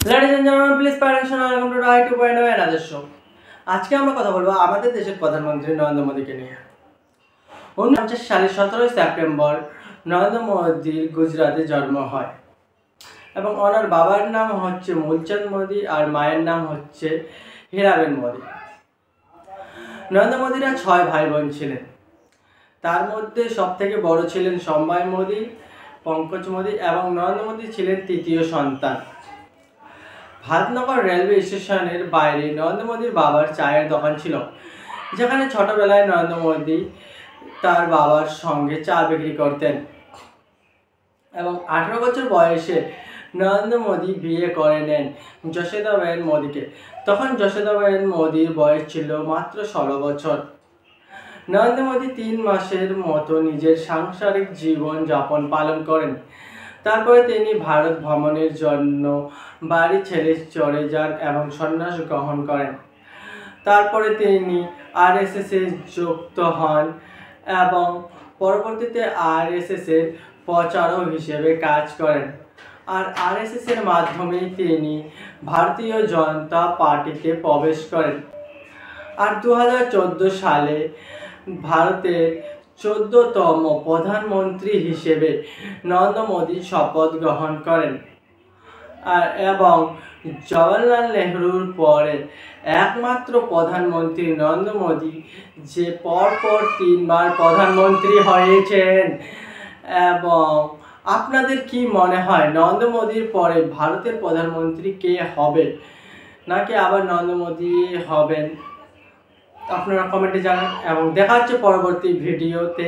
Ladies and gentlemen, please pay attention. Welcome to Rai 2.0 another show. আজকে আমরা কথা বলবো আমাদের দেশের প্রধানমন্ত্রী নরেন্দ্র মোদীকে নিয়ে। 1950 সালের 17 সেপ্টেম্বর নরেন্দ্র মোদীর গুজরাটে জন্ম হয় এবং ওনার বাবার নাম হচ্ছে মূলচন্দ মোদী আর মায়ের নাম হচ্ছে হীরাবেন মোদী। নরেন্দ্র মোদীরা 6 ভাই বোন ছিলেন। তার মধ্যে সবথেকে বড় ছিলেন সম্বাই মোদী, পঙ্কজ মোদী এবং নরেন্দ্র মোদী ছিলেন তৃতীয় সন্তান। ভাতনগর রেলওয়ে স্টেশনের বাইরে নরেন্দ্র মোদীর বাবার চায়ের দোকান ছিল, যেখানে ছোটবেলায় নরেন্দ্র মোদী তার বাবার সঙ্গে চা বিক্রি করতেন এবং 18 বছর বয়সে নরেন্দ্র মোদী বিয়ে করে নেন যশোদাবেন মোদীকে। তখন যশোদাবেন মোদীর বয়স ছিল মাত্র 16 বছর। নরেন্দ্র মোদী 3 মাসের মতো নিজের সাংসারিক জীবন যাপন পালন করেন। তারপরে তিনি ভারত ভ্রমণের জন্য বাড়ি ছেড়ে চলে যান এবং সন্ন্যাস গ্রহণ করেন। তারপরে তিনি আরএসএস এ যুক্ত হন এবং পরবর্তীতে আরএসএস এর প্রচারক হিসেবে কাজ করেন। আর আরএসএস এর মাধ্যমেই তিনি ভারতীয় জনতা পার্টিতে প্রবেশ করেন। আর 2014 সালে ভারতের 14তম প্রধানমন্ত্রী হিসেবে নরেন্দ্র মোদী শপথ গ্রহণ করেন এবং জওহরলাল নেহরুর পরে একমাত্র প্রধানমন্ত্রী নরেন্দ্র মোদী, যে পরপর 3 বার প্রধানমন্ত্রী হয়েছেন। এবং আপনাদের কি মনে হয় নরেন্দ্র মোদীর পরে ভারতের প্রধানমন্ত্রী কে হবে, নাকি আবার নরেন্দ্র মোদী হবেন? আপনারা কমেন্টে জানান এবং দেখা হচ্ছে পরবর্তী ভিডিওতে।